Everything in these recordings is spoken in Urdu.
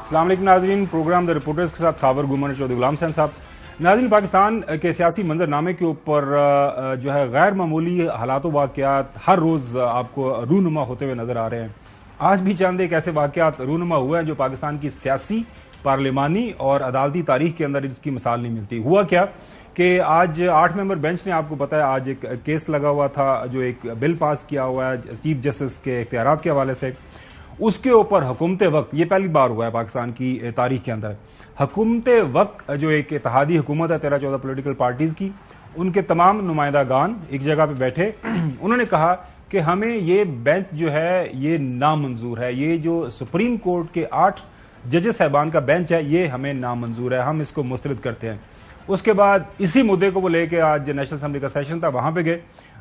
السلام علیکم ناظرین، پروگرام دا رپورٹرز کے ساتھ خاور گومن چودھری غلام حسین صاحب۔ ناظرین، پاکستان کے سیاسی منظرنامے کے اوپر جو ہے غیر معمولی حالات و واقعات ہر روز آپ کو رونما ہوتے ہوئے نظر آ رہے ہیں۔ آج بھی چند ایک ایسے واقعات رونما ہوئے ہیں جو پاکستان کی سیاسی، پارلیمانی اور عدالتی تاریخ کے اندر اس کی مثال نہیں ملتی۔ ہوا کیا کہ آج 8 ممبر بینچ نے آپ کو بتایا آج ایک کیس لگا ہوا تھا جو ایک بل پاس کیا ہوا ہے چیف جسٹس کے اختیارات کے حوالے سے، اس کے اوپر حکومت وقت، یہ پہلی بار ہوا ہے پاکستان کی تاریخ کے اندر، حکومت وقت جو ایک اتحادی حکومت ہے 13-14 پولیٹیکل پارٹیز کی، ان کے تمام نمائندگان ایک جگہ پہ بیٹھے، انہوں نے کہا کہ ہمیں یہ بینچ جو ہے یہ نامنظور ہے، یہ جو سپریم کورٹ کے 8 ججز صاحبان کا بینچ ہے یہ ہمیں نامنظور ہے، ہم اس کو مسترد کرتے ہیں۔ اس کے بعد اسی مدعے کو وہ لے کے آج نیشنل اسمبلی کا سیشن تھا، وہاں پہ گئے،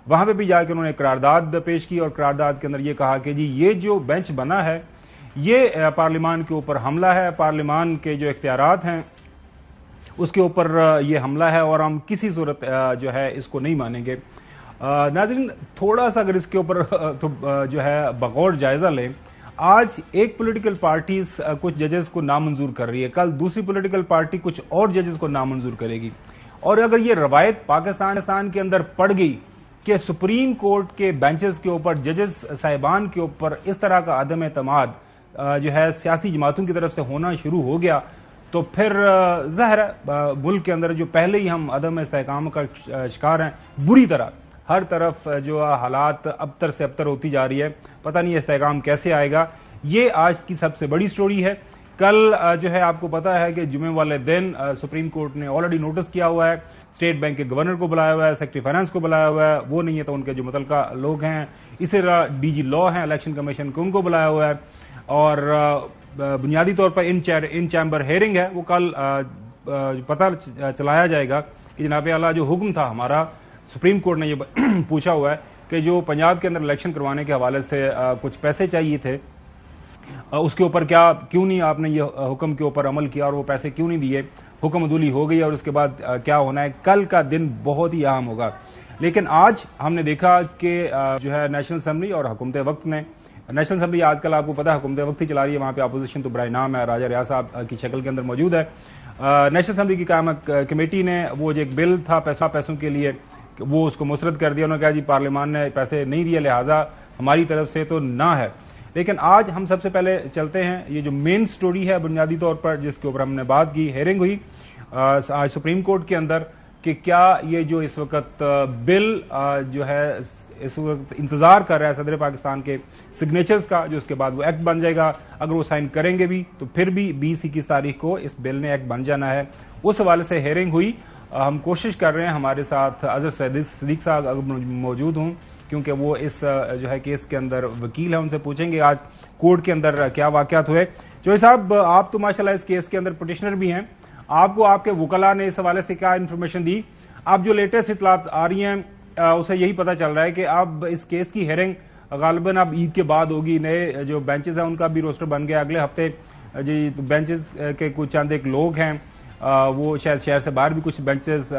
وہاں پہ بھی جا کے انہوں نے قرارداد پیش کی اور قرارداد کے اندر یہ کہا کہ جی یہ جو بینچ بنا ہے یہ پارلیمان کے اوپر حملہ ہے، پارلیمان کے جو اختیارات ہیں اس کے اوپر یہ حملہ ہے اور ہم کسی صورت جو ہے اس کو نہیں مانیں گے۔ ناظرین، تھوڑا سا اگر اس کے اوپر جو ہے بغور جائزہ لیں، آج ایک پولیٹیکل پارٹیز کچھ ججز کو نامنظور کر رہی ہے، کل دوسری پولیٹیکل پارٹی کچھ اور ججز کو نامنظور کرے گی، اور اگر یہ روایت پاکستان کے اندر پڑ گئی کہ سپریم کورٹ کے بینچز کے اوپر ججز صاحبان کے اوپر اس طرح کا عدم اعتماد جو ہے سیاسی جماعتوں کی طرف سے ہونا شروع ہو گیا، تو پھر ظاہر ہے ملک کے اندر جو پہلے ہی ہم عدم استحکام کا شکار ہیں، بری طرح ہر طرف جو حالات ابتر سے ابتر ہوتی جا رہی ہے، پتہ نہیں استحکام کیسے آئے گا۔ یہ آج کی سب سے بڑی سٹوری ہے۔ کل جو ہے آپ کو پتا ہے کہ جمعے والے دن سپریم کورٹ نے آلریڈی نوٹس کیا ہوا ہے، اسٹیٹ بینک کے گورنر کو بلایا ہوا ہے، سیکرٹری فائنانس کو بلایا ہوا ہے، وہ نہیں ہے تو ان کے جو متعلقہ لوگ ہیں، اسی طرح ڈی جی لا ہیں الیکشن کمیشن کو، ان کو بلایا ہوا ہے، اور بنیادی طور پر ان چیمبر ہیئرنگ ہے، وہ کل پتہ چلایا جائے گا کہ جناب اعلیٰ جو حکم تھا ہمارا، سپریم کورٹ نے یہ پوچھا ہوا ہے کہ جو پنجاب کے اندر الیکشن کروانے کے حوالے سے کچھ پیسے چاہیے تھے، اس کے اوپر کیوں نہیں آپ نے یہ حکم کے اوپر عمل کیا اور وہ پیسے کیوں نہیں دیے، حکم عدولی ہو گئی اور اس کے بعد کیا ہونا ہے۔ کل کا دن بہت ہی اہم ہوگا، لیکن آج ہم نے دیکھا کہ جو ہے نیشنل اسمبلی اور حکومت وقت نے، نیشنل اسمبلی آج کل آپ کو پتا ہے حکومت وقت ہی چلا رہی ہے، وہاں پہ اپوزیشن تو برائے نام ہے، راجہ ریاض صاحب کی شکل کے اندر موجود ہے۔ نیشنل اسمبلی کی قائمہ کمیٹی نے وہ جو ایک بل تھا پیسوں کے لیے وہ اس کو مسترد کر دیا، انہوں نے کہا جی پارلیمان نے پیسے نہیں دیے لہٰذا ہماری طرف سے تو نہ ہے۔ لیکن آج ہم سب سے پہلے چلتے ہیں، یہ جو مین سٹوری ہے بنیادی طور پر جس کے اوپر ہم نے بات کی، ہیئرنگ ہوئی آج سپریم کورٹ کے اندر کہ کیا یہ جو اس وقت بل جو ہے اس وقت انتظار کر رہا ہے صدر پاکستان کے سگنیچرز کا، جو اس کے بعد وہ ایکٹ بن جائے گا، اگر وہ سائن کریں گے بھی تو پھر بھی 20-21 تاریخ کو اس بل نے ایکٹ بن جانا ہے۔ اس حوالے سے ہیئرنگ ہوئی، ہم کوشش کر رہے ہیں ہمارے ساتھ اظہر صدیق صاحب اگر موجود ہوں کیونکہ وہ اس جو ہے کیس کے اندر وکیل ہیں، ان سے پوچھیں گے آج کورٹ کے اندر کیا واقعات ہوئے۔ جوئی صاحب، آپ تو ماشاءاللہ اس کیس کے اندر پٹیشنر بھی ہیں، آپ کو آپ کے وکلاء نے اس حوالے سے کیا انفارمیشن دی؟ اب جو لیٹسٹ اطلاعات آ رہی ہیں اسے یہی پتہ چل رہا ہے کہ اب اس کیس کی ہیئرنگ غالباً اب عید کے بعد ہوگی، نئے جو بینچز ہیں ان کا بھی روسٹر بن گیا، اگلے ہفتے جی بینچز کے کچھ چند ایک لوگ ہیں وہ شاید شہر سے باہر بھی کچھ بینچز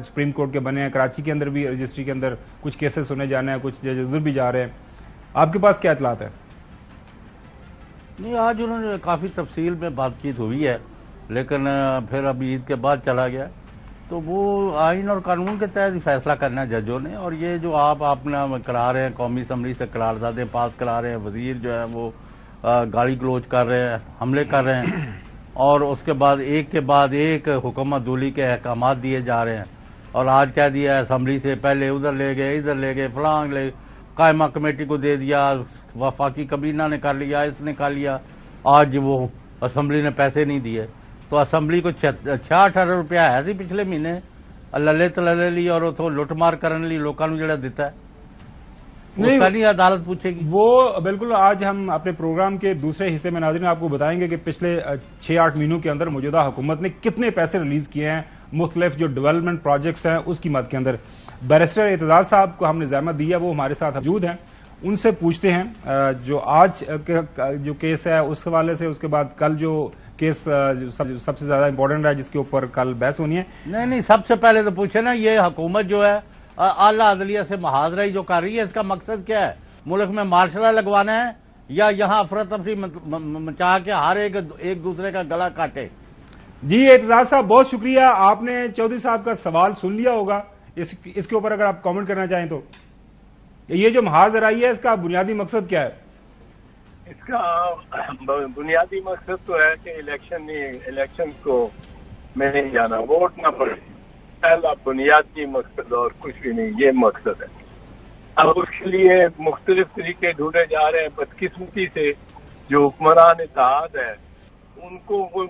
سپریم کورٹ کے بنے ہیں، کراچی کے اندر بھی رجسٹری کے اندر کچھ کیسز سنے جانے ہیں، کچھ جج ادھر بھی جا رہے ہیں، آپ کے پاس کیا اطلاعات ہے؟ نہیں، آج انہوں نے کافی تفصیل میں بات چیت ہوئی ہے، لیکن پھر اب عید کے بعد چلا گیا، تو وہ آئین اور قانون کے تحت ہی فیصلہ کرنا ہے ججوں نے، اور یہ جو آپ اپنا کرا رہے ہیں قومی اسمبلی سے قراردادیں پاس کرا رہے ہیں، وزیر جو ہے وہ گالی گلوچ کر رہے ہیں، حملے کر رہے ہیں، اور اس کے بعد ایک کے بعد ایک حکم عدولی کے احکامات دیے جا رہے ہیں، اور آج کہہ دیا اسمبلی سے پہلے ادھر لے گئے ادھر لے گئے، فلاں لے قائمہ کمیٹی کو دے دیا، وفاقی کابینہ نے کر لیا، اس نے کر لیا، آج وہ اسمبلی نے پیسے نہیں دیے، تو اسمبلی کو 66 ارب روپیہ ہے سی پچھلے مہینے للے تلے لی اور اتوں لٹ مار کرنے لی لوگوں کو جڑا دیتا ہے، اس کا نہیں عدالت پوچھے گی۔ وہ بالکل آج ہم اپنے پروگرام کے دوسرے حصے میں ناظرین آپ کو بتائیں گے کہ پچھلے 6-8 مہینوں کے اندر موجودہ حکومت نے کتنے پیسے ریلیز کیے ہیں مختلف جو ڈیولپمنٹ پروجیکٹس ہیں اس کی مد کے اندر۔ بیرسٹر اعتزاز صاحب کو ہم نے زحمت دی ہے، وہ ہمارے ساتھ موجود ہیں، ان سے پوچھتے ہیں جو آج جو کیس ہے اس حوالے سے، اس کے بعد کل جو کیس سب سے زیادہ امپورٹنٹ ہے جس کے اوپر کل بحث ہونی ہے۔ نہیں، سب سے پہلے تو پوچھے نا، یہ حکومت جو ہے اعلیٰ عدلیہ سے محاذرہ جو کر رہی ہے، اس کا مقصد کیا ہے؟ ملک میں مارشل لا لگوانا ہے یا یہاں افراتفری مچا کے ہر ایک دوسرے کا گلا کاٹے. جی اعتزاز صاحب بہت شکریہ. آپ نے چودھری صاحب کا سوال سن لیا ہوگا. اس کے اوپر اگر آپ کامنٹ کرنا چاہیں تو یہ جو محاذ آئی ہے اس کا بنیادی مقصد کیا ہے؟ اس کا بنیادی مقصد تو ہے کہ الیکشن کو میں نہیں جانا، ووٹ نہ پڑے، پہلا بنیادی مقصد، اور کچھ بھی نہیں، یہ مقصد ہے. اب اس کے لیے مختلف طریقے ڈھونڈے جا رہے ہیں. بدقسمتی سے جو حکمران اتحاد ہے ان کو وہ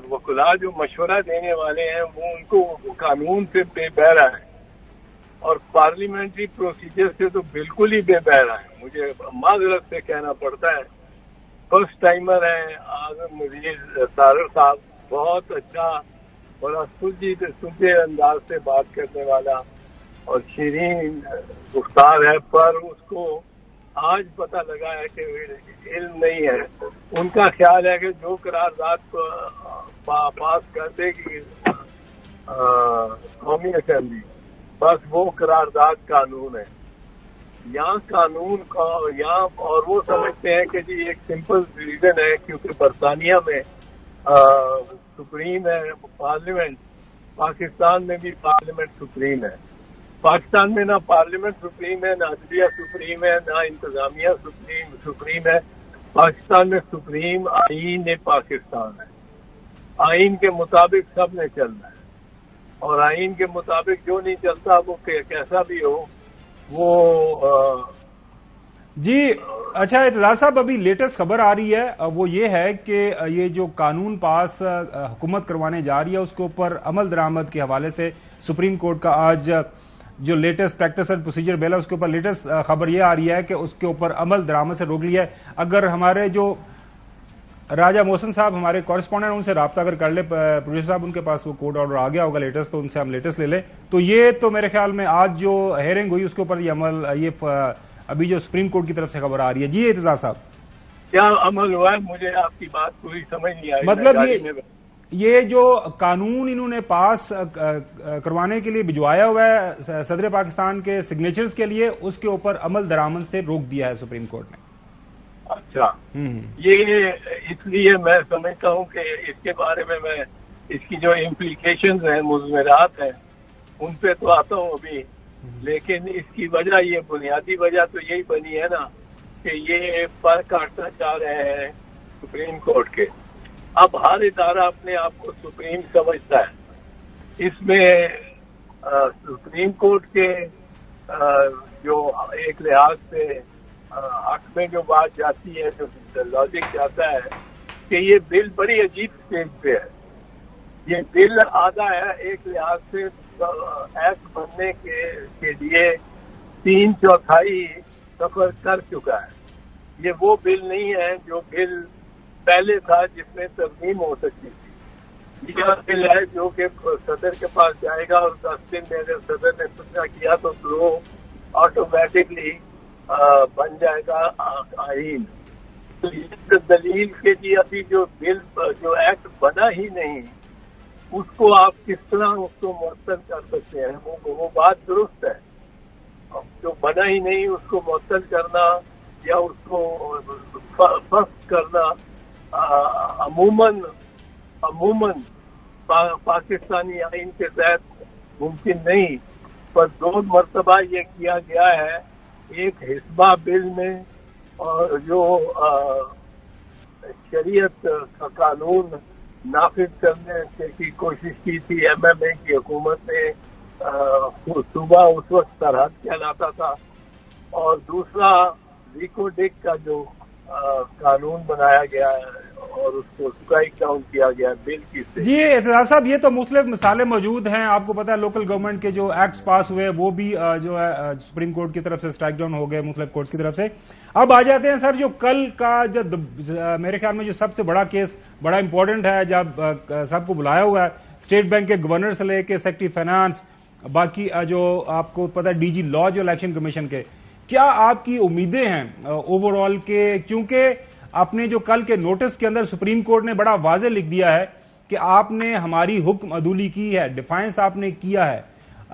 وکلا جو مشورہ دینے والے ہیں وہ ان کو قانون سے بے بہرا ہے اور پارلیمنٹری پروسیجر سے تو بالکل ہی بے بہرا ہے. مجھے معذرت سے کہنا پڑتا ہے. فرسٹ ٹائمر ہیں اعظم مزید طارق صاحب، بہت اچھا، بڑا سلجھے انداز سے بات کرنے والا اور شیرین گفتار ہے، پر اس کو آج پتہ لگا ہے کہ علم نہیں ہے. ان کا خیال ہے کہ جو قرارداد پاس کر دے گی قومی اسمبلی بس وہ قرارداد قانون ہے. یہاں قانون کا یہاں، اور وہ سمجھتے ہیں کہ جی ایک سمپل ریزن ہے کیونکہ برطانیہ میں سپریم ہے پارلیمنٹ، پاکستان میں بھی پارلیمنٹ سپریم ہے. پاکستان میں نہ پارلیمنٹ سپریم ہے، نہ عدلیہ سپریم ہے، نہ انتظامیہ سپریم ہے. پاکستان میں سپریم آئین پاکستان ہے. آئین کے مطابق سب نے چلنا ہے اور آئین کے مطابق جو نہیں چلتا وہ کیسا بھی ہو وہ جی اچھا اعتزاز صاحب، ابھی لیٹسٹ خبر آ رہی ہے وہ یہ ہے کہ یہ جو قانون پاس حکومت کروانے جا رہی ہے اس کے اوپر عمل درآمد کے حوالے سے سپریم کورٹ کا آج جو لیٹسٹ پریکٹس اینڈ پروسیجر بل ہے اس کے اوپر لیٹسٹ خبر یہ آ رہی ہے کہ اس کے اوپر عمل درآمد سے روک لیا ہے. اگر ہمارے جو راجہ محسن صاحب ہمارے کورسپونڈنٹ ان سے رابطہ اگر کر لے پروڈیوسر صاحب، ان کے پاس وہ کورٹ آرڈر آ گیا ہوگا لیٹسٹ، تو ان سے ہم لیٹسٹ لے لیں. تو یہ تو میرے خیال میں آج جو ہیئرنگ ہوئی اس کے اوپر یہ عمل، یہ ابھی جو سپریم کورٹ کی طرف سے خبر آ رہی ہے. جی اعتزاز صاحب کیا عمل ہوا ہے؟ مجھے آپ کی بات پوری سمجھ نہیں آئی. مطلب یہ جو قانون انہوں نے پاس کروانے کے لیے بھجوایا ہوا ہے صدر پاکستان کے سگنیچرز کے لیے، اس کے اوپر عمل درآمد سے روک دیا ہے سپریم کورٹ نے. اچھا، یہ اس لیے میں سمجھتا ہوں کہ اس کے بارے میں اس کی جو امپلیکیشنز ہیں، مضمرات ہیں، ان پہ تو آتا ہوں ابھی. لیکن اس کی وجہ، یہ بنیادی وجہ تو یہی بنی ہے نا کہ یہ پر کاٹنا چاہ رہے ہیں سپریم کورٹ کے. اب ہر ادارہ اپنے آپ کو سپریم سمجھتا ہے. اس میں سپریم کورٹ کے جو ایک لحاظ سے حق میں جو بات جاتی ہے، جو لاجک جاتا ہے کہ یہ بل بڑی عجیب اسٹیج پہ ہے. یہ بل آدھا ہے ایک لحاظ سے ایکٹ بننے کے لیے 3/4 سفر کر چکا ہے. یہ وہ بل نہیں ہے جو بل پہلے تھا جس میں ترمیم ہو سکتی تھی. یہ بل ہے جو کہ صدر کے پاس جائے گا اور 10 دن میں اگر صدر نے کچھ نہ کیا تو وہ آٹومیٹکلی بن جائے گا آئین. دلیل کے لیے ابھی جو بل جو ایکٹ بنا ہی نہیں اس کو آپ کس طرح اس کو معطل کر سکتے ہیں؟ وہ بات درست ہے. جو بنا ہی نہیں اس کو معطل کرنا یا اس کو فسخ کرنا عموماً پاکستانی آئین کے تحت ممکن نہیں. پر 2 مرتبہ یہ کیا گیا ہے، ایک حسبہ بل میں اور جو شریعت کا قانون نافذ کرنے کی کوشش کی تھی ایم ایم اے کی حکومت نے. صوبہ اس وقت سرحد کہلاتا تھا، اور دوسرا ریکو ڈک کا جو قانون بنایا گیا ہے اور اس کو اسٹرائک ڈاؤن کیا گیا بل کی سے. جی اعتزاز صاحب، یہ تو مختلف مثالیں موجود ہیں. آپ کو پتا ہے لوکل گورنمنٹ کے جو ایکٹس پاس ہوئے وہ بھی جو ہے سپریم کورٹ کی طرف سے اسٹرائک ڈاؤن ہو گئے مختلف کورٹس کی طرف سے. اب آ جاتے ہیں سر جو کل کا جو میرے خیال میں جو سب سے بڑا کیس بڑا امپورٹنٹ ہے، جب سب کو بلایا ہوا ہے اسٹیٹ بینک کے گورنر سے لے کے سیکٹری فائنانس، باقی جو آپ کو پتا ڈی جی لا جو الیکشن کمیشن کے، کیا آپ کی امیدیں ہیں اوور آل کے؟ کیونکہ آپ نے جو کل کے نوٹس کے اندر سپریم کورٹ نے بڑا واضح لکھ دیا ہے کہ آپ نے ہماری حکم عدولی کی ہے، ڈیفائنس آپ نے کیا ہے.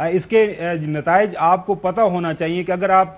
اس کے نتائج آپ کو پتا ہونا چاہیے کہ اگر آپ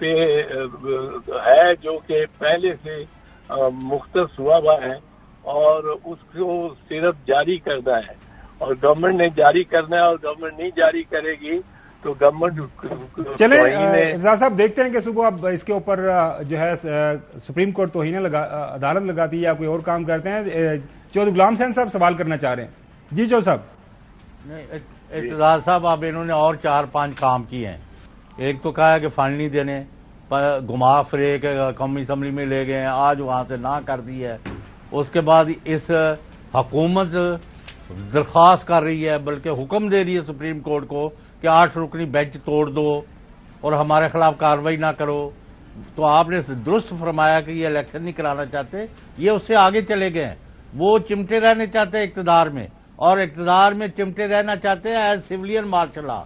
پہ ہے جو کہ پہلے سے مختص ہوا ہے اور اس کو صرف جاری کرنا ہے، اور گورنمنٹ نے جاری کرنا ہے، اور گورنمنٹ نہیں جاری کرے گی تو گورنمنٹ چلیں ارزاز صاحب دیکھتے ہیں کہ صبح اب اس کے اوپر جو ہے سپریم کورٹ توہین عدالت لگاتی ہے یا کوئی اور کام کرتے ہیں. چودھری غلام حسین صاحب سوال کرنا چاہ رہے ہیں. جی چودھری صاحب. نہیں اعتزاز صاحب، اب انہوں نے اور 4-5 کام کیے ہیں. ایک تو کہا ہے کہ فنڈ نہیں دینے، گھما فرے کے قومی اسمبلی میں لے گئے ہیں، آج وہاں سے نہ کر دی ہے. اس کے بعد اس حکومت درخواست کر رہی ہے، بلکہ حکم دے رہی ہے سپریم کورٹ کو کہ 8 رکنی بینچ توڑ دو اور ہمارے خلاف کارروائی نہ کرو. تو آپ نے درست فرمایا کہ یہ الیکشن نہیں کرانا چاہتے، یہ اس سے آگے چلے گئے ہیں. وہ چمٹے رہنے چاہتے ہیں اقتدار میں، اور اقتدار میں چمٹے رہنا چاہتے ہیں ایز سویلین مارشل لا.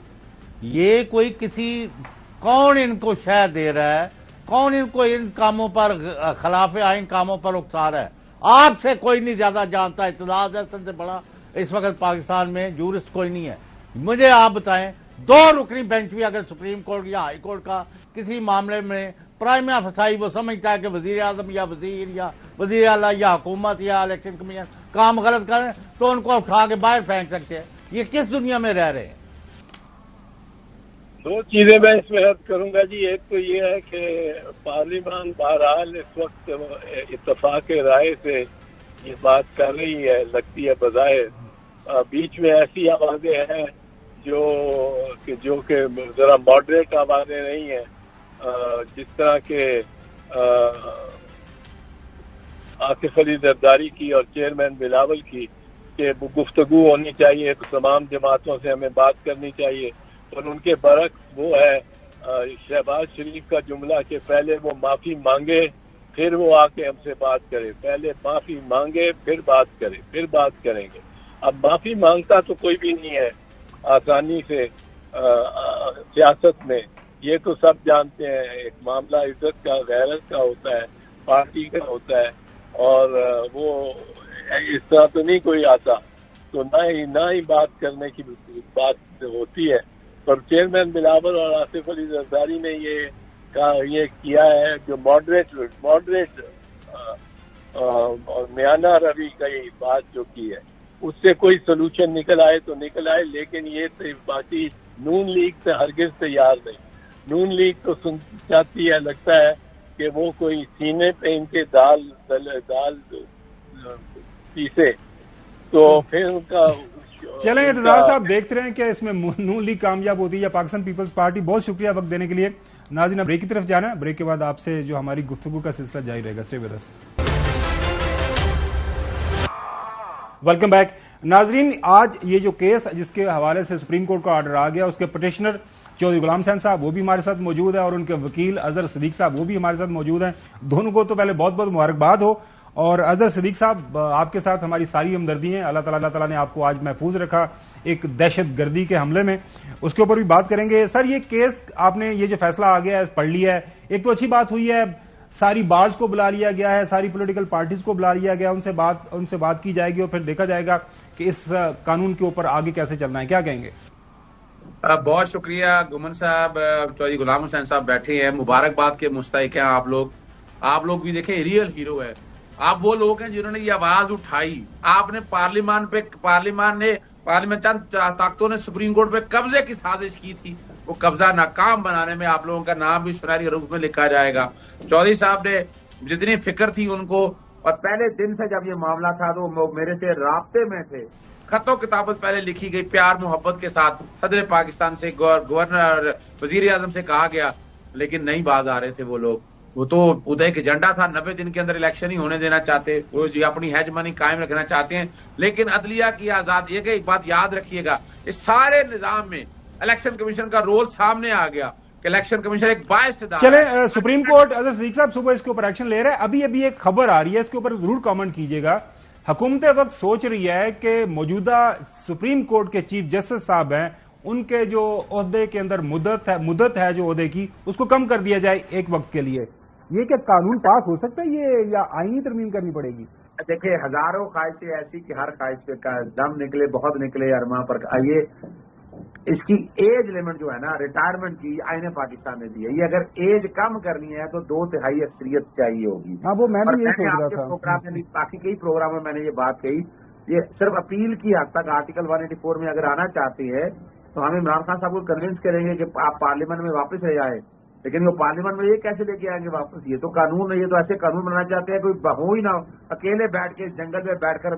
یہ کوئی کون ان کو شے دے رہا ہے، کون ان کو ان کاموں پر خلاف آئین کاموں پر اکسا رہا ہے؟ آپ سے کوئی نہیں زیادہ جانتا. اعتزاز احسن سے بڑا اس وقت پاکستان میں جورسٹ کوئی نہیں ہے. مجھے آپ بتائیں، 2 رکنی بینچ بھی اگر سپریم کورٹ یا ہائی کورٹ کا کسی معاملے میں پرائم افسائی وہ سمجھتا ہے کہ وزیر اعظم یا وزیر اعلیٰ یا حکومت یا الیکشن کمیشن کام غلط کریں تو ان کو اٹھا کے باہر پھینک سکتے ہیں. یہ کس دنیا میں رہ رہے ہیں؟ 2 چیزیں میں اس میں عرض کروں گا جی. ایک تو یہ ہے کہ پارلیمان بہرحال اس وقت اتفاق رائے سے یہ بات کر رہی ہے، لگتی ہے بظاہر. بیچ میں ایسی آوازیں ہیں جو کہ ذرا ماڈریٹ آوازیں نہیں ہیں، جس طرح کے آصف علی زرداری کی اور چیئرمین بلاول کی، کہ گفتگو ہونی چاہیے تو تمام جماعتوں سے ہمیں بات کرنی چاہیے. اور ان کے برعکس وہ ہے شہباز شریف کا جملہ کہ پہلے وہ معافی مانگے پھر وہ آ کے ہم سے بات کرے. پہلے معافی مانگے پھر بات کرے، پھر بات کریں گے. اب معافی مانگتا تو کوئی بھی نہیں ہے آسانی سے سیاست میں، یہ تو سب جانتے ہیں. ایک معاملہ عزت کا، غیرت کا ہوتا ہے، پارٹی کا ہوتا ہے، اور وہ اس طرح تو نہیں کوئی آتا. تو نہ ہی بات کرنے کی بات ہوتی ہے. پر چیئرمین بلاول اور آصف علی زرداری نے یہ کیا ہے جو ماڈریٹ اور میانہ روی کا یہ بات جو کی ہے، اس سے کوئی سولوشن نکل آئے تو نکل آئے. لیکن یہ باقی نون لیگ سے ہرگز تیار نہیں. نون لیگ تو چاہتی ہے، لگتا ہے کہ وہ کوئی سینے پہ ان کے دال پیسے تو پھر ان کا. چلیں اعتزاز صاحب، دیکھتے رہیں کہ اس میں نون لیگ کامیاب ہوتی ہے یا پاکستان پیپلز پارٹی. بہت شکریہ وقت دینے کے لیے. ناظرین اب بریک کی طرف جانا ہے، بریک کے بعد آپ سے جو ہماری گفتگو کا سلسلہ جاری رہے گا. Stay with us. Welcome back. ناظرین، آج یہ جو کیس جس کے حوالے سے سپریم کورٹ کا آرڈر آ گیا، اس کے پٹیشنر چودھری غلام حسین صاحب وہ بھی ہمارے ساتھ موجود ہیں، اور ان کے وکیل اظہر صدیق صاحب وہ بھی ہمارے ساتھ موجود ہیں. دونوں کو تو پہلے بہت بہت مبارکباد ہو. اور اظہر صدیق صاحب، آپ کے ساتھ ہماری ساری ہمدردی ہیں. اللہ تعالیٰ نے آپ کو آج محفوظ رکھا ایک دہشت گردی کے حملے میں، اس کے اوپر بھی بات کریں گے. سر، یہ کیس آپ نے یہ جو فیصلہ آ گیا ہے پڑھ لیا ہے، ایک تو اچھی بات ہوئی ہے، ساری بارز کو بلا لیا گیا ہے، ساری پولیٹیکل پارٹیز کو بلا لیا گیا، ان سے بات کی جائے گی اور پھر دیکھا جائے گا کہ اس قانون کے اوپر آگے کیسے چلنا ہے. کیا کہیں گے؟ بہت شکریہ گمن صاحب. چودھری غلام حسین صاحب بیٹھے ہیں، مبارکباد کے مستحق ہیں آپ لوگ بھی دیکھیں ریئل ہیرو ہے. آپ وہ لوگ ہیں جنہوں نے یہ آواز اٹھائی. آپ نے پارلیمان چند طاقتوں نے سپریم کورٹ پہ قبضے کی سازش کی تھی، وہ قبضہ ناکام بنانے میں آپ لوگوں کا نام بھی سنہری حروف میں لکھا جائے گا. چودھری صاحب نے جتنی فکر تھی ان کو، اور پہلے دن سے جب یہ معاملہ تھا تو وہ میرے سے رابطے میں تھے. خط و کتابت پہلے لکھی گئی پیار محبت کے ساتھ صدر پاکستان سے، گورنر وزیر اعظم سے کہا گیا، لیکن نہیں باز آ رہے تھے وہ لوگ. وہ تو ادھر ایک ایجنڈا تھا، 90 دن کے اندر الیکشن ہی ہونے دینا چاہتے، وہ اپنی ہیج منی قائم رکھنا چاہتے ہیں. لیکن عدلیہ کی آزادی ہے. ایک بات یاد رکھیے گا، اس سارے نظام میں الیکشن کمیشن کا رول سامنے آ گیا کہ الیکشن کمیشن ایک باعث ادارہ. چلیں، سپریم کورٹ اظہر صدیق صاحب صبح اس کے اوپر ایکشن لے رہا ہے. ابھی ایک خبر آ رہی ہے، اس کے اوپر ضرور کامنٹ کیجیے گا. حکومت وقت سوچ رہی ہے کہ موجودہ سپریم کورٹ کے چیف جسٹس صاحب ہیں، ان کے جو عہدے کے اندر مدت ہے جو عہدے کی، اس کو کم کر دیا جائے ایک وقت کے لیے. یہ کیا قانون پاس ہو سکتا ہے یہ، یا آئینی ترمیم کرنی پڑے گی؟ دیکھیں، ہزاروں خواہشیں ایسی کہ ہر خواہش پہ دم نکلے، بہت نکلے ارماں پر. آئیے اس کی ایج لمٹ جو ہے نا ریٹائرمنٹ کی آئین پاکستان نے دی ہے. یہ اگر ایج کم کرنی ہے تو 2/3 اکثریت چاہیے ہوگی. ہاں وہ میں بھی یہی سوچ رہا تھا. پروگرام میں باقی کئی پروگرام میں میں نے یہ بات کہی. یہ صرف اپیل کی حد تک آرٹیکل 184 میں اگر آنا چاہتے ہیں تو ہم عمران خان صاحب کو کنونس کریں گے کہ آپ پارلیمنٹ میں واپس رہ آئے. لیکن وہ پارلیمنٹ میں یہ کیسے لے کے آئیں گے واپس؟ یہ تو قانون ہے. یہ تو ایسے قانون بنانا چاہتے ہیں کوئی ہو ہی نہ ہو, اکیلے بیٹھ کے جنگل میں بیٹھ کر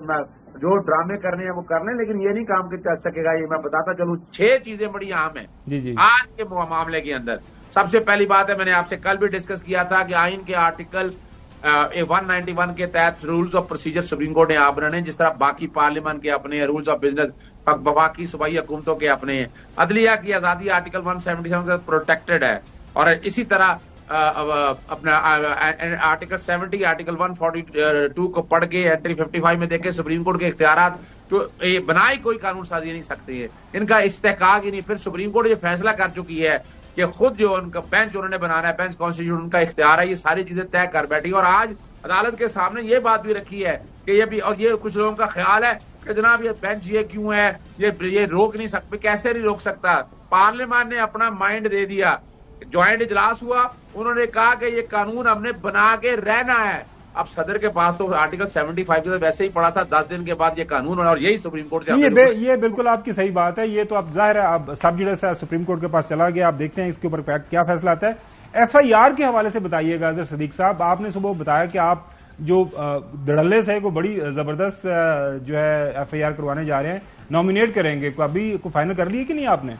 جو ڈرامے کرنے ہیں وہ کر لیں, لیکن یہ نہیں کام چل سکے گا. یہ میں بتاتا چلوں 6 چیزیں بڑی اہم ہیں جی آج کے معاملے کے اندر. سب سے پہلی بات ہے, میں نے آپ سے کل بھی ڈسکس کیا تھا کہ آئین کے آرٹیکل 191 کے تحت rules of procedure supreme court نے آپ رہنے, جس طرح باقی پارلیمنٹ کے اپنے رولز آف بزنس باقی صوبائی حکومتوں کے اپنے ہیں. عدلیہ کی آزادی آرٹیکل 177 کے پروٹیکٹڈ ہے, اور اسی طرح اپنا آرٹیکل 70 آرٹیکل 142 کو پڑھ کے اینٹری 55 میں دیکھیں سپریم کورٹ کے اختیارات تو بنائی کوئی قانون سازی نہیں سکتے ہیں, ان کا استحقاق ہی نہیں. پھر سپریم کورٹ یہ فیصلہ کر چکی ہے کہ خود جو ان کا بینچ انہوں نے بنانا ہے, بینچ کانسٹیٹیوشن ان کا اختیار ہے, یہ ساری چیزیں طے کر بیٹھی. اور آج عدالت کے سامنے یہ بات بھی رکھی ہے کہ یہ بھی, اور یہ کچھ لوگوں کا خیال ہے کہ جناب یہ بینچ یہ کیوں ہے, یہ روک نہیں سکتے. کیسے نہیں روک سکتا؟ پارلیمان نے اپنا مائنڈ دے دیا, جوائنٹ اجلاس ہوا, انہوں نے کہا کہ یہ قانون ہم نے بنا کے رہنا ہے. اب صدر کے پاس تو آرٹیکل 75 سے ویسے ہی پڑا تھا, 10 دن کے بعد یہ قانون بنا, اور یہی سپریم کورٹ سے یہ بالکل آپ کی صحیح بات ہے. یہ تو اب ظاہر ہے اب سب جوڈس سپریم کورٹ کے پاس چلا گیا. آپ دیکھتے ہیں اس کے اوپر کیا فیصلہ آتا ہے. FIR کے حوالے سے بتائیے گا اظہر صدیق صاحب, آپ نے صبح بتایا کہ آپ جو دڑلے سے کو بڑی زبردست جو ہے FIR کروانے جا رہے ہیں, نامینیٹ کریں گے, ابھی کو فائنل کر لیے کہ نہیں آپ نے؟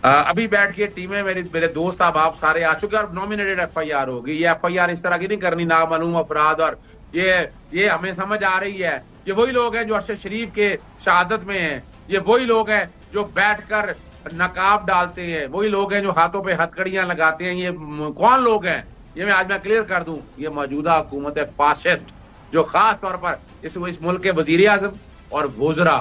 ابھی بیٹھ کے ٹیمیں میرے دوست آپ سارے آ چکے اور نامینیٹڈ FIR ہوگی. یہ FIR اس طرح کی نہیں کرنی نامعلوم افراد, اور یہ ہمیں سمجھ آ رہی ہے. یہ وہی لوگ ہیں جو ارشد شریف کے شہادت میں ہیں, یہ وہی لوگ ہیں جو بیٹھ کر نقاب ڈالتے ہیں, وہی لوگ ہیں جو ہاتھوں پہ ہتکڑیاں لگاتے ہیں. یہ کون لوگ ہیں یہ آج میں کلیئر کر دوں. یہ موجودہ حکومت فاسسٹ جو خاص طور پر اس ملک کے وزیر اعظم اور وزراء,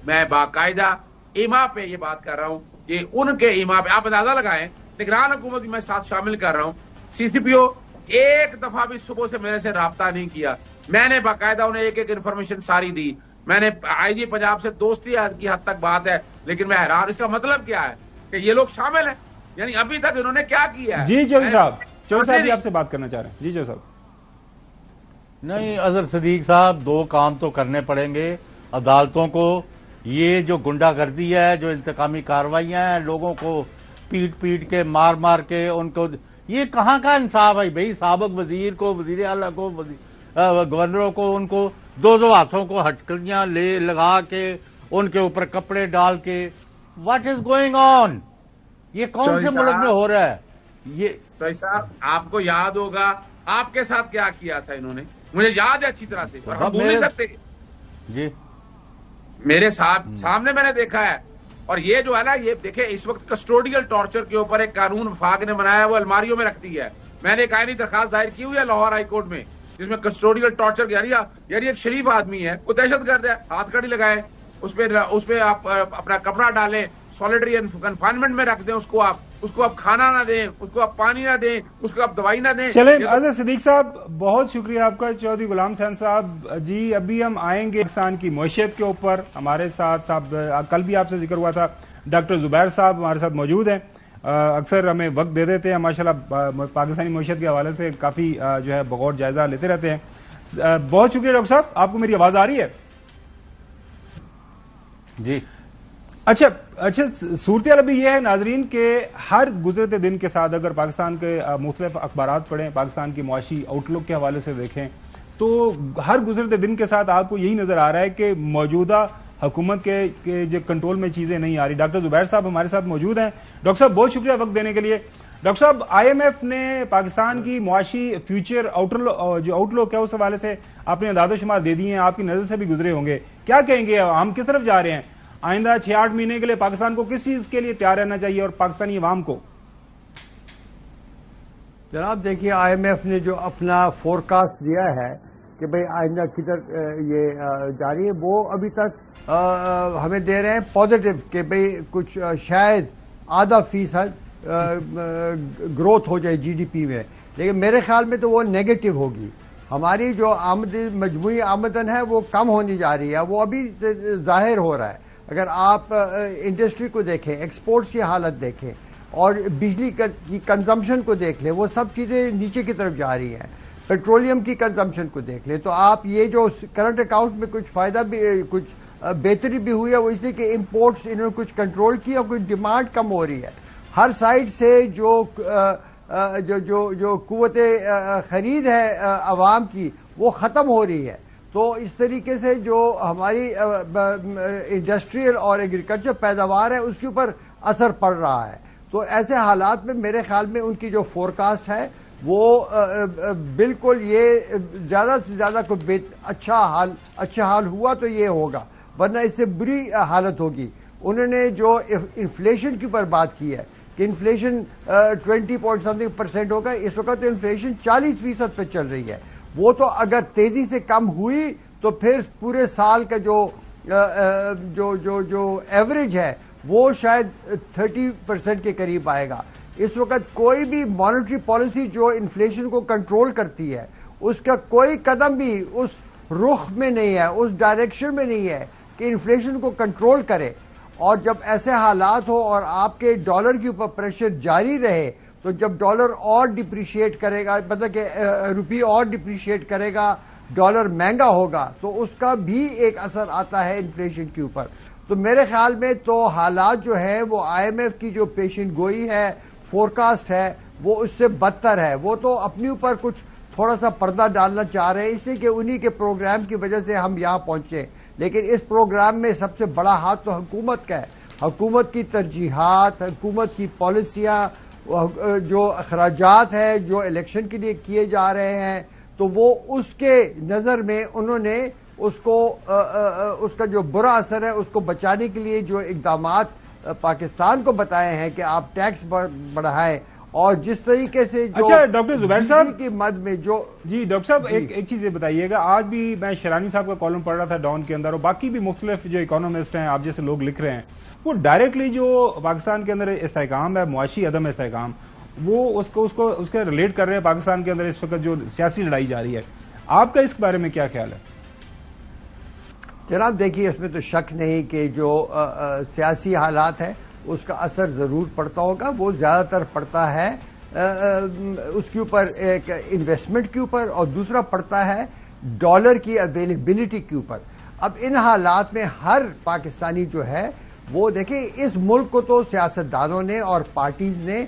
میں باقاعدہ ایما پہ یہ بات کر رہا ہوں, یہ ان کے ایما پہ آپ اندازہ لگائیں. نگران حکومت بھی میں ساتھ شامل کر رہا ہوں. CCPO ایک دفعہ بھی صبح سے میرے سے رابطہ نہیں کیا. میں نے باقاعدہ انہیں ایک انفارمیشن ساری دی. میں نے IG پنجاب سے دوستی کی حد تک بات ہے, لیکن میں حیران, اس کا مطلب کیا ہے کہ یہ لوگ شامل ہیں, یعنی ابھی تک انہوں نے کیا کیا ہے. جی چودھری صاحب بھی آپ سے بات کرنا چاہ رہے ہیں. جی چودھری صاحب. نہیں اظہر صدیق صاحب, 2 کام تو کرنے پڑیں گے عدالتوں کو. یہ جو گنڈا گردی ہے, جو انتقامی کارروائیاں ہیں, لوگوں کو پیٹ کے مار کے ان کو, یہ کہاں کا انصاف ہے بھائی؟ سابق وزیر کو, وزیر اعلیٰ کو, گورنروں کو, ان کو 2 ہاتھوں کو ہٹکڑیاں لگا کے ان کے اوپر کپڑے ڈال کے, واٹ از گوئنگ آن؟ یہ کون سے ملک میں ہو رہا ہے؟ یہ تو صاحب آپ کو یاد ہوگا آپ کے ساتھ کیا کیا تھا انہوں نے, مجھے یاد ہے اچھی طرح سے, اور ہم بھول نہیں سکتے. جی میرے ساتھ سامنے میں نے دیکھا ہے. اور یہ جو ہے نا, یہ دیکھیں اس وقت کسٹوڈیل ٹارچر کے اوپر ایک قانون وفاق نے بنایا ہے, وہ الماریوں میں رکھ دی ہے. میں نے ایک آئینی درخواست دائر کی ہوئی ہے لاہور ہائی کورٹ میں, جس میں کسٹوڈیل ٹارچر, یعنی ایک شریف آدمی ہے, وہ دہشت گرد ہے, ہاتھ کڑی لگائے, اس پہ آپ اپنا کپڑا ڈالیں, سولیٹری کنفائنمنٹ میں رکھ دیں اس کو آپ کھانا نہ دیں, اس کو آپ پانی نہ دیں, اس کو آپ دوائی نہ دیں. چلیں اظہر صدیق صاحب, بہت شکریہ آپ کا. چودھری غلام حسین صاحب جی, ابھی ہم آئیں گے پاکستان کی معیشت کے اوپر. ہمارے ساتھ کل بھی آپ سے ذکر ہوا تھا, ڈاکٹر زبیر صاحب ہمارے ساتھ موجود ہیں. اکثر ہمیں وقت دے دیتے ہیں, ماشاءاللہ پاکستانی معیشت کے حوالے سے کافی جو ہے بغور جائزہ لیتے رہتے ہیں. بہت شکریہ ڈاکٹر صاحب. آپ کو میری آواز آ رہی ہے؟ جی اچھا, صورتحال ابھی یہ ہے ناظرین کہ ہر گزرتے دن کے ساتھ اگر پاکستان کے مختلف اخبارات پڑھیں, پاکستان کی معاشی آؤٹ لک کے حوالے سے دیکھیں, تو ہر گزرتے دن کے ساتھ آپ کو یہی نظر آ رہا ہے کہ موجودہ حکومت کے جو کنٹرول میں چیزیں نہیں آ رہی. ڈاکٹر زبیر صاحب ہمارے ساتھ موجود ہیں. ڈاکٹر صاحب بہت شکریہ وقت دینے کے لیے. ڈاکٹر صاحب, IMF نے پاکستان کی معاشی فیوچر جو آؤٹ لک ہے اس حوالے سے اپنے اعداد و شمار دے دیے ہیں, آپ کی نظر سے بھی گزرے ہوں گے. کیا کہیں گے, ہم کس طرف جا رہے ہیں؟ آئندہ 6-8 مہینے کے لیے پاکستان کو کس چیز کے لیے تیار رہنا چاہیے اور پاکستانی عوام کو؟ جناب دیکھیے, IMF نے جو اپنا فورکاسٹ دیا ہے کہ بھئی آئندہ کدھر یہ جاری ہے, وہ ابھی تک ہمیں دے رہے ہیں پازیٹو کہ بھئی کچھ شاید 0.5% گروتھ ہو جائے GDP میں, لیکن میرے خیال میں تو وہ نیگیٹو ہوگی. ہماری جو مجموعی آمدن ہے وہ کم ہونی جا رہی ہے, وہ ابھی سے ظاہر ہو رہا ہے. اگر آپ انڈسٹری کو دیکھیں، ایکسپورٹس کی حالت دیکھیں اور بجلی کی کنزمپشن کو دیکھ لیں، وہ سب چیزیں نیچے کی طرف جا رہی ہیں. پیٹرولیم کی کنزمپشن کو دیکھ لیں تو آپ یہ جو کرنٹ اکاؤنٹ میں کچھ فائدہ بھی، کچھ بہتری بھی ہوئی ہے، وہ اس لیے کہ امپورٹس انہوں نے کچھ کنٹرول کیا اور کچھ ڈیمانڈ کم ہو رہی ہے. ہر سائڈ سے جو قوت خرید ہے عوام کی وہ ختم ہو رہی ہے. تو اس طریقے سے جو ہماری انڈسٹریل اور ایگریکلچر پیداوار ہے اس کے اوپر اثر پڑ رہا ہے. تو ایسے حالات میں میرے خیال میں ان کی جو فورکاسٹ ہے وہ بالکل یہ زیادہ سے زیادہ کوئی اچھا حال ہوا تو یہ ہوگا، ورنہ اس سے بری حالت ہوگی. انہوں نے جو انفلیشن کے اوپر بات کی ہے کہ انفلیشن 20% ہوگا، اس وقت انفلیشن 40% پہ چل رہی ہے. وہ تو اگر تیزی سے کم ہوئی تو پھر پورے سال کا جو ایوریج ہے وہ شاید 30% کے قریب آئے گا. اس وقت کوئی بھی مانیٹری پالیسی جو انفلیشن کو کنٹرول کرتی ہے اس کا کوئی قدم بھی اس رخ میں نہیں ہے، اس ڈائریکشن میں نہیں ہے کہ انفلیشن کو کنٹرول کرے. اور جب ایسے حالات ہو اور آپ کے ڈالر کے اوپر پریشر جاری رہے تو جب ڈالر اور ڈپریشیٹ کرے گا، مطلب کہ روپی اور ڈپریشیٹ کرے گا، ڈالر مہنگا ہوگا تو اس کا بھی ایک اثر آتا ہے انفلیشن کے اوپر. تو میرے خیال میں تو حالات جو ہے وہ آئی ایم ایف کی جو پیشن گوئی ہے، فورکاسٹ ہے، وہ اس سے بدتر ہے. وہ تو اپنے اوپر کچھ تھوڑا سا پردہ ڈالنا چاہ رہے ہیں اس لیے کہ انہی کے پروگرام کی وجہ سے ہم یہاں پہنچے. لیکن اس پروگرام میں سب سے بڑا ہاتھ تو حکومت کا ہے. حکومت کی ترجیحات، حکومت کی پالیسیاں، جو اخراجات ہیں جو الیکشن کے لیے کیے جا رہے ہیں، تو وہ اس کے نظر میں انہوں نے اس کا جو برا اثر ہے اس کو بچانے کے لیے جو اقدامات پاکستان کو بتائے ہیں کہ آپ ٹیکس بڑھائیں اور جس طریقے سے جو اچھا ڈاکٹر زبیر صاحب کی مد میں جو جی ڈاکٹر صاحب ایک چیز یہ بتائیے گا، آج بھی میں شیرانی صاحب کا کالم پڑھ رہا تھا ڈان کے اندر اور باقی بھی مختلف جو اکانومسٹ ہیں، آپ جیسے لوگ لکھ رہے ہیں، وہ ڈائریکٹلی جو پاکستان کے اندر استحکام ہے، معاشی عدم استحکام، وہ اس کے ریلیٹ کر رہے ہیں پاکستان کے اندر اس وقت جو سیاسی لڑائی جاری ہے. آپ کا اس بارے میں کیا خیال ہے؟ جناب دیکھیے، اس میں تو شک نہیں کہ جو سیاسی حالات ہیں اس کا اثر ضرور پڑتا ہوگا. وہ زیادہ تر پڑتا ہے اس کے اوپر ایک انویسٹمنٹ کے اوپر اور دوسرا پڑتا ہے ڈالر کی اویلیبلٹی کے اوپر. اب ان حالات میں ہر پاکستانی جو ہے وہ دیکھیں، اس ملک کو تو سیاستدانوں نے اور پارٹیز نے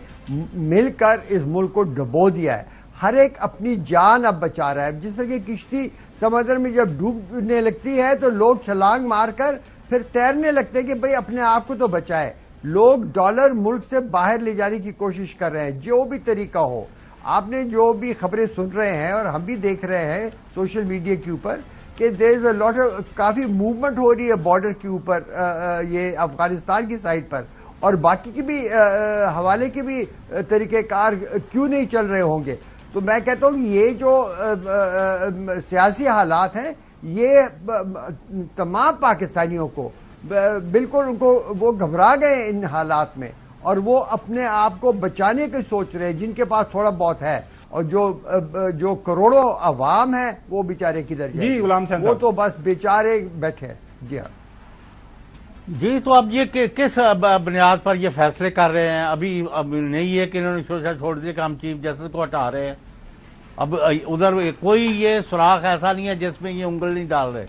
مل کر اس ملک کو ڈبو دیا ہے. ہر ایک اپنی جان اب بچا رہا ہے. جس طرح کی کشتی سمندر میں جب ڈوبنے لگتی ہے تو لوگ چھلانگ مار کر پھر تیرنے لگتے ہیں کہ بھئی اپنے آپ کو تو بچائے. لوگ ڈالر ملک سے باہر لے جانے کی کوشش کر رہے ہیں جو بھی طریقہ ہو. آپ نے جو بھی خبریں سن رہے ہیں اور ہم بھی دیکھ رہے ہیں سوشل میڈیا کے اوپر کہ دیر از اے لاٹ کافی موومنٹ ہو رہی ہے بارڈر کے اوپر، یہ افغانستان کی سائڈ پر، اور باقی کی بھی حوالے کے بھی طریقہ کار کیوں نہیں چل رہے ہوں گے. تو میں کہتا ہوں کہ یہ جو سیاسی حالات ہیں یہ تمام پاکستانیوں کو بالکل ان کو وہ گھبرا گئے ان حالات میں اور وہ اپنے آپ کو بچانے کی سوچ رہے ہیں جن کے پاس تھوڑا بہت ہے، اور جو کروڑوں عوام ہیں وہ بیچارے کدھر جائیں؟ جی غلام حسین وہ تو بس بیچارے بیٹھے. جی ہاں جی، تو اب یہ کس بنیاد پر یہ فیصلے کر رہے ہیں؟ ابھی نہیں ہے کہ انہوں نے سوچا چھوڑ دیا کہ ہم چیف جسٹس کو ہٹا رہے ہیں. اب ادھر کوئی یہ سراغ ایسا نہیں ہے جس میں یہ انگل نہیں ڈال رہے.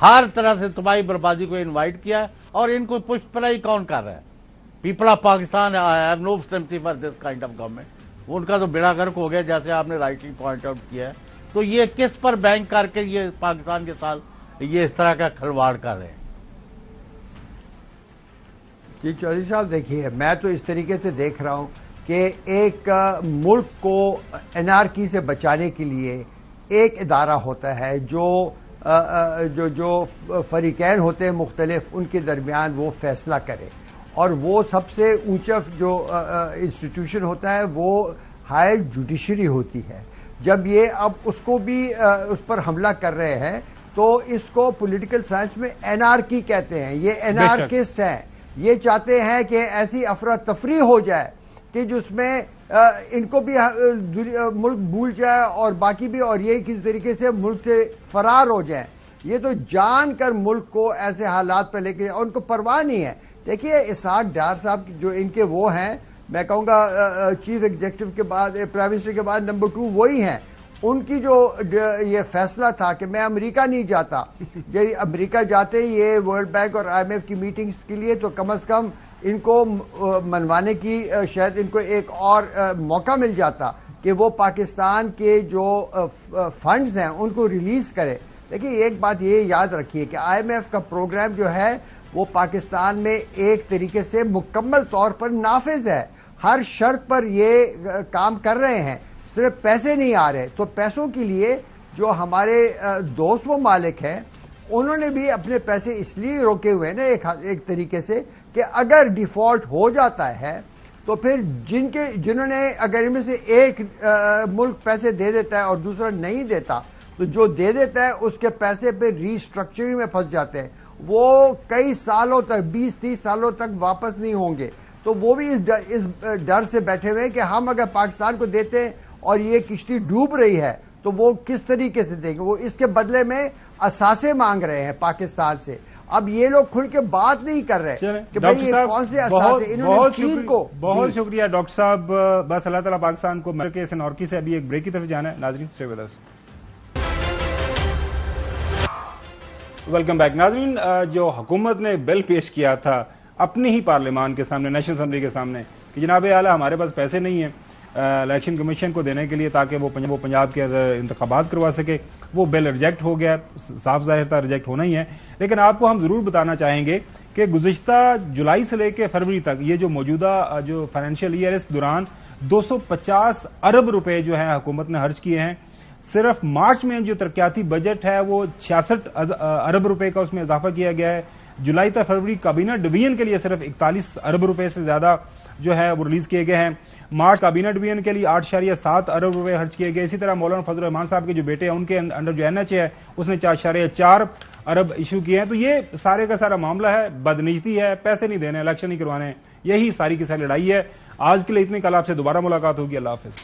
ہر طرح سے تباہی بربادی کو انوائٹ کیا ہے اور ان کو پشت پلائی کون کر رہا ہے؟ People of Pakistan have no sympathy for this kind of government. ان کا تو بیڑا غرق ہو گیا جیسے آپ نے رائٹلی پوائنٹ آؤٹ کیا ہے. تو یہ کس پر بینک کر کے یہ پاکستان کے ساتھ یہ اس طرح کا کھلواڑ کر رہے ہیں؟ جی چودھری صاحب دیکھیے، میں تو اس طریقے سے دیکھ رہا ہوں کہ ایک ملک کو انارکی سے بچانے کے لیے ایک ادارہ ہوتا ہے جو فریقین ہوتے ہیں مختلف، ان کے درمیان وہ فیصلہ کرے، اور وہ سب سے اونچا جو انسٹیٹیوشن ہوتا ہے وہ ہائر جوڈیشری ہوتی ہے. جب یہ اب اس کو بھی اس پر حملہ کر رہے ہیں تو اس کو پولیٹیکل سائنس میں انارکی کہتے ہیں. یہ انارکسٹ ہیں، یہ چاہتے ہیں کہ ایسی افراتفری ہو جائے کہ جس میں ان کو بھی ملک بھول جائے اور باقی بھی، اور یہ کس طریقے سے ملک سے فرار ہو جائیں. یہ تو جان کر ملک کو ایسے حالات پہ لے کے ان کو پرواہ نہیں ہے. دیکھیے اسحاق ڈار صاحب جو ان کے وہ ہیں، میں کہوں گا چیف ایگزیکٹو کے بعد، پرائم منسٹر کے بعد نمبر 2 وہی ہیں. ان کی جو یہ فیصلہ تھا کہ میں امریکہ نہیں جاتا، یہ امریکہ جاتے یہ ورلڈ بینک اور IMF کی میٹنگز کے لیے، تو کم از کم ان کو منوانے کی شاید ان کو ایک اور موقع مل جاتا کہ وہ پاکستان کے جو فنڈز ہیں ان کو ریلیز کرے. دیکھیے ایک بات یہ یاد رکھیے کہ IMF کا پروگرام جو ہے وہ پاکستان میں ایک طریقے سے مکمل طور پر نافذ ہے. ہر شرط پر یہ کام کر رہے ہیں، صرف پیسے نہیں آ رہے. تو پیسوں کے لیے جو ہمارے دوست ممالک ہیں انہوں نے بھی اپنے پیسے اس لیے روکے ہوئے ہیں نا ایک طریقے سے کہ اگر ڈیفالٹ ہو جاتا ہے تو پھر جنہوں نے اگر ان میں سے ایک ملک پیسے دے دیتا ہے اور دوسرا نہیں دیتا تو جو دے دیتا ہے اس کے پیسے پہ ری اسٹرکچرنگ میں پھنس جاتے ہیں. وہ کئی سالوں تک 20-30 سالوں تک واپس نہیں ہوں گے. تو وہ بھی اس ڈر سے بیٹھے ہوئے ہیں کہ ہم اگر پاکستان کو دیتے ہیں اور یہ کشتی ڈوب رہی ہے تو وہ کس طریقے سے دیں گے. وہ اس کے بدلے میں اثاثے مانگ رہے ہیں پاکستان سے. اب یہ لوگ کھل کے بات نہیں کر رہے کہ بھائی یہ کون سے اثاثے. انہوں نے چین کو بہت شکریہ ڈاکٹر صاحب. بس اللہ تعالیٰ پاکستان کو کے سنورکی سے ابھی ایک بریک کی طرف جانا ہے. ناظرین stay with us. Welcome back. ناظرین جو حکومت نے بل پیش کیا تھا اپنی ہی پارلیمان کے سامنے، نیشنل اسمبلی کے سامنے، کہ جناب اعلیٰ ہمارے پاس پیسے نہیں ہیں الیکشن کمیشن کو دینے کے لیے تاکہ وہ پنجاب کے انتخابات کروا سکے، وہ بل ریجیکٹ ہو گیا. صاف ظاہر تھا ریجیکٹ ہونا ہی ہے. لیکن آپ کو ہم ضرور بتانا چاہیں گے کہ گزشتہ جولائی سے لے کے فروری تک یہ جو موجودہ جو فائنینشیل ایئر اس دوران 250 ارب روپے جو ہیں حکومت نے خرچ کیے ہیں. صرف مارچ میں جو ترقیاتی بجٹ ہے وہ 66 ارب روپے کا اس میں اضافہ کیا گیا ہے. جولائی تا فروری کابینہ ڈویژن کے لیے صرف 41 ارب روپے سے زیادہ جو ہے وہ ریلیز کیے گئے ہیں. مارچ کابینہ ڈویژن کے لیے 8.7 ارب روپے خرچ کیے گئے. اسی طرح مولانا فضل الرحمان صاحب کے جو بیٹے ہیں ان کے انڈر جو NHA ہے اس نے 4.4 ارب ایشو کیے ہیں. تو یہ سارے کا سارا معاملہ ہے، بدنیتی ہے، پیسے نہیں دینے، الیکشن نہیں کروانے. یہی ساری کی ساری لڑائی ہے. آج کے لیے اتنی. کل آپ سے دوبارہ ملاقات ہوگی. اللہ حافظ.